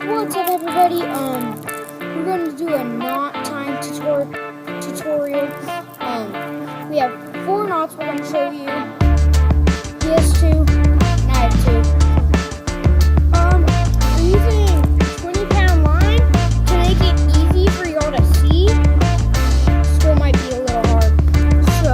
What's up, everybody? We're going to do a knot tying tutorial. We have 4 knots we're going to show you. He has 2, and I have 2. We're using 20-pound line to make it easy for y'all to see. Still might be a little hard. So,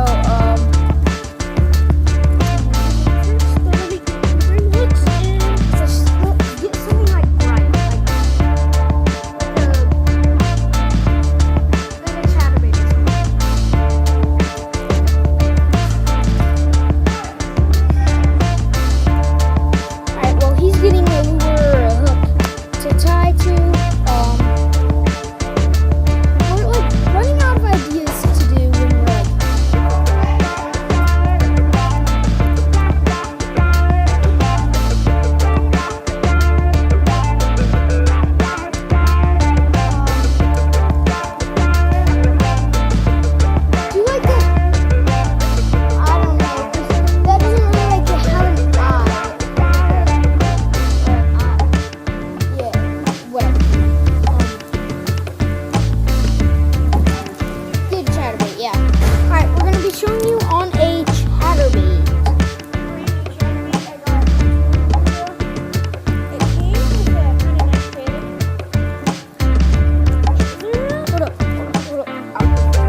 showing you on a chatterbait.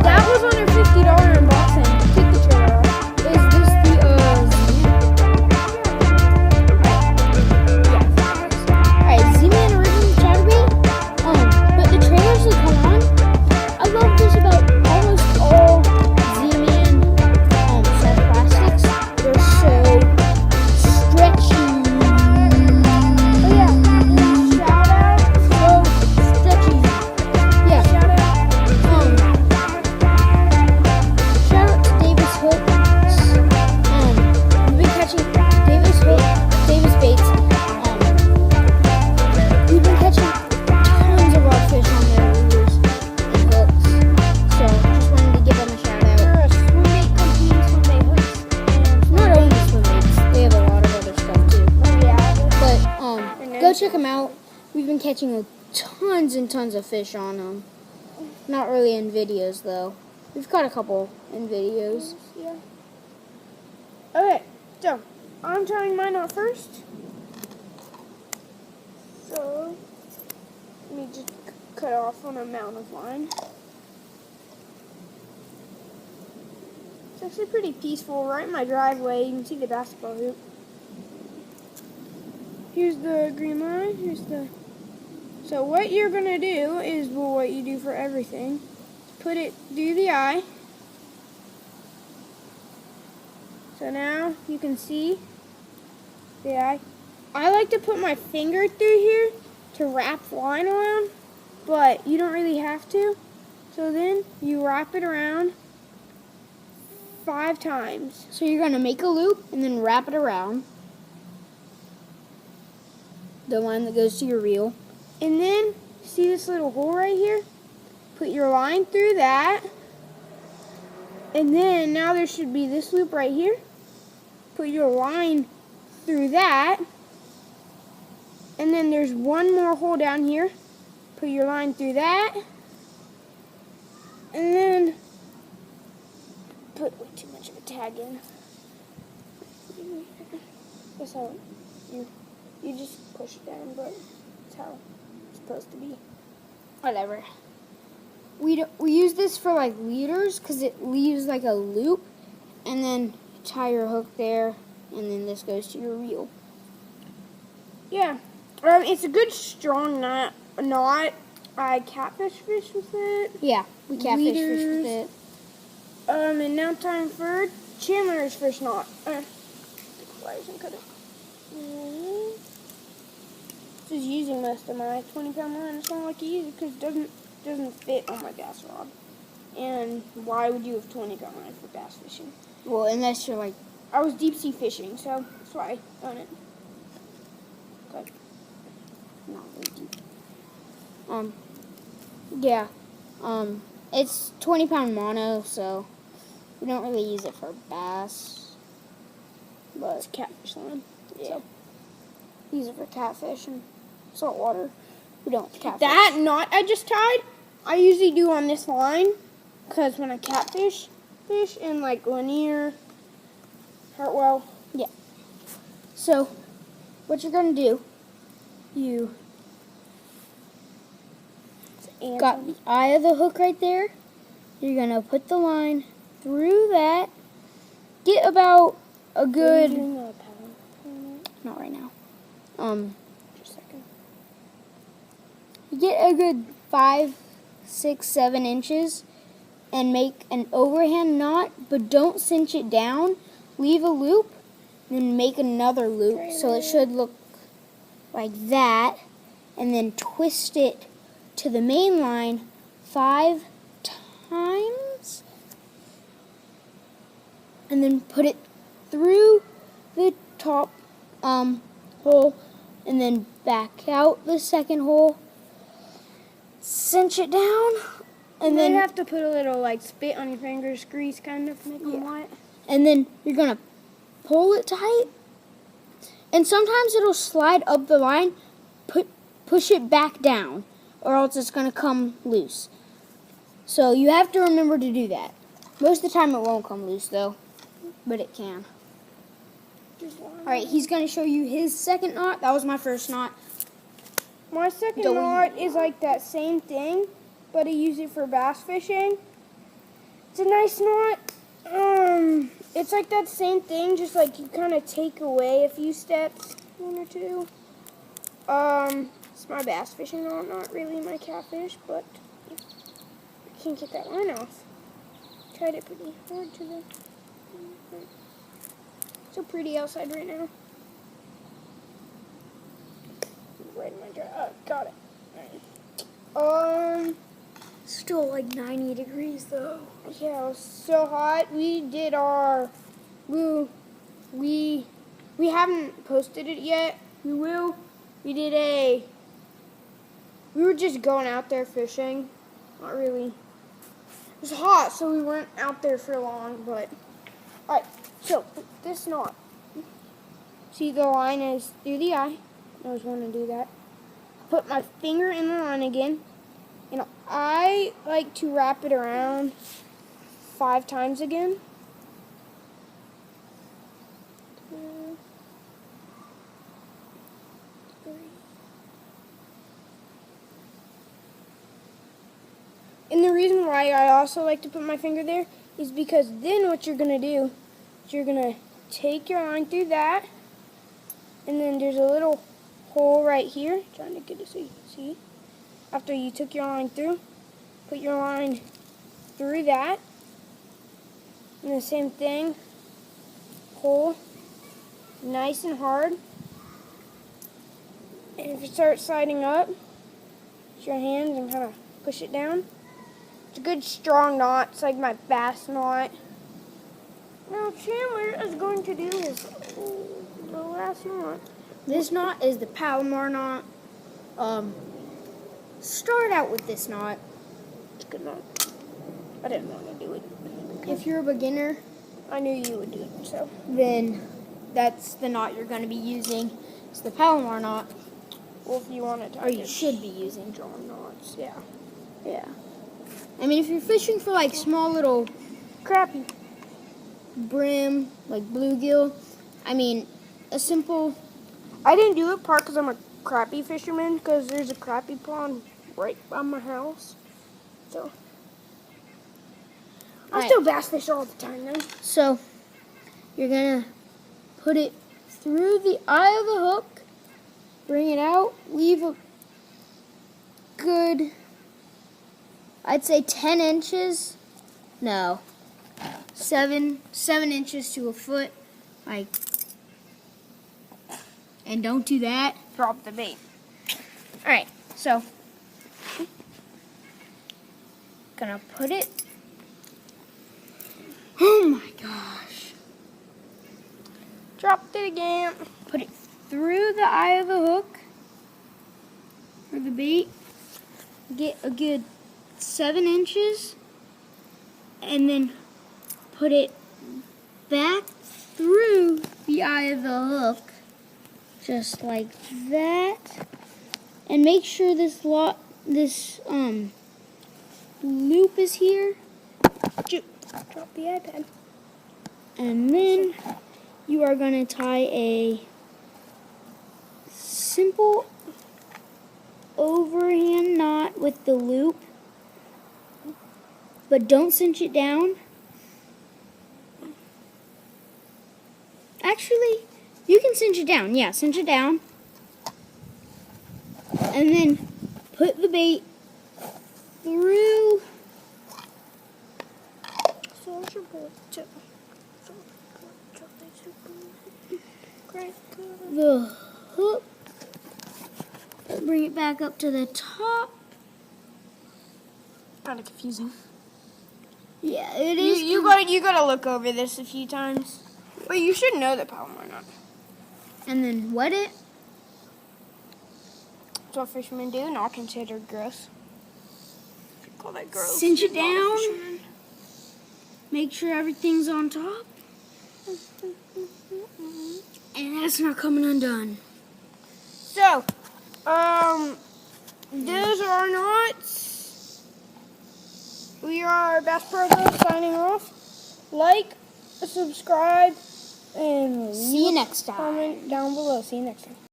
That was on your $50 unboxing. Take the trailer off. Is this the Alright, Z-Man original chatterbait. But the trailers that come on, I love this about almost all go check them out. We've been catching tons and tons of fish on them. Not really in videos, though. We've caught a couple in videos. Yeah. Okay, so I'm tying mine out first. So let me just cut off an amount of line. It's actually pretty peaceful right in my driveway. You can see the basketball hoop. Here's the green line. So what you're gonna do is, well, what you do for everything. Do the eye. So now you can see the eye. I like to put my finger through here to wrap the line around, but you don't really have to. So then you wrap it around 5 times. So you're gonna make a loop and then wrap it around the line that goes to your reel. And then, see this little hole right here? Put your line through that. And then, now there should be this loop right here. Put your line through that. And then there's one more hole down here. Put your line through that. And then, put way too much of a tag in. That's how you just push it down, but that's how it's supposed to be. Whatever. We use this for like leaders because it leaves like a loop, and then tie your hook there, and then this goes to your reel. Yeah, it's a good strong knot. I catfish fish with it. Yeah, we catfish fish with it. And now time for Chandler's fish knot. Why isn't cut it? This is using most of my 20-pound line. It's not like you use it because it doesn't fit on my bass rod. And why would you have 20-pound line for bass fishing? Well, unless you're like, I was deep sea fishing, so that's why I own it. Okay. not really deep. Yeah. It's 20-pound mono, so we don't really use it for bass. But It's catfish line. yeah. Use it for catfish and saltwater. We don't catfish. That knot I just tied, I usually do on this line, because when I catfish fish in like Lanier, Hartwell. Yeah. So, what you're gonna do, you got the eye of the hook right there. You're gonna put the line through that. Get about a good. Not right now. Just a second. You get a good 5, 6, 7 inches and make an overhand knot, but don't cinch it down. Leave a loop, then make another loop. So it should look like that. And then twist it to the main line 5 times. And then put it through the top hole and then back out the second hole. Cinch it down, and then you have to put a little like spit on your fingers, grease kind of, make them wet. And then you're gonna pull it tight, and sometimes it'll slide up the line. Push it back down, or else it's gonna come loose. So you have to remember to do that. Most of the time it won't come loose though, but it can. All right, he's gonna show you his second knot. That was my first knot. My second knot is like that same thing, but I use it for bass fishing. It's a nice knot. It's like that same thing, just like you kind of take away a few steps, 1 or 2. It's my bass fishing knot, not really my catfish, but I can't get that line off. Tried it pretty hard to the. So pretty outside right now. Right in my dry. Oh, got it. Still like 90 degrees though. Yeah, it was so hot. We did our we haven't posted it yet. We will. We were just going out there fishing. Not really. It was hot, so we weren't out there for long, but alright, so this knot. See, the line is through the eye. I always want to do that. Put my finger in the line again, and I like to wrap it around 5 times again. 2, 3. And the reason why I also like to put my finger there is because then what you're going to do is you're going to take your line through that, and then there's a little hole right here. Trying to get it so you can see. After you took your line through, put your line through that. And the same thing, hole, nice and hard. And if you start sliding up, use your hands and kind of push it down. It's a good strong knot. It's like my bass knot. Now Chandler is going to do the last knot. This knot is the Palomar knot. Start out with this knot. It's a good knot. I didn't want to do it. If you're a beginner, I knew you would do it, so. then that's the knot you're going to be using. It's the Palomar knot, Well, if you want to or you should be using. drawn knots, yeah. Yeah. I mean, if you're fishing for like small little Crappy. brim, like bluegill, I mean, a simple. I didn't do it part because I'm a crappie fisherman, because there's a crappie pond right by my house. So I Right. still bass fish all the time though. So you're gonna put it through the eye of the hook, bring it out, leave a good, I'd say 10 inches. No, 7 inches to a foot. Like, and don't do that. Drop the bait. All right, so gonna put it. Oh my gosh! Dropped it again. Put it through the eye of the hook or the bait. Get a good 7 inches, and then put it back through the eye of the hook, just like that. And make sure this loop is here. Drop the iPad. And then you are going to tie a simple overhand knot with the loop, but don't cinch it down. Actually, you can cinch it down. Yeah, cinch it down. And then put the bait through the hook. Bring it back up to the top. Kind of confusing. Yeah, it is. You gotta look over this a few times. But you should know the Palomar knot. And then wet it. That's what fishermen do, not considered gross. Call that gross. Cinch it Not a down. fisherman. Make sure everything's on top. And that's not coming undone. So, those are our knots. We are Bass Pro Girls signing off. Like, subscribe, and See you next time. comment down below. See you next time.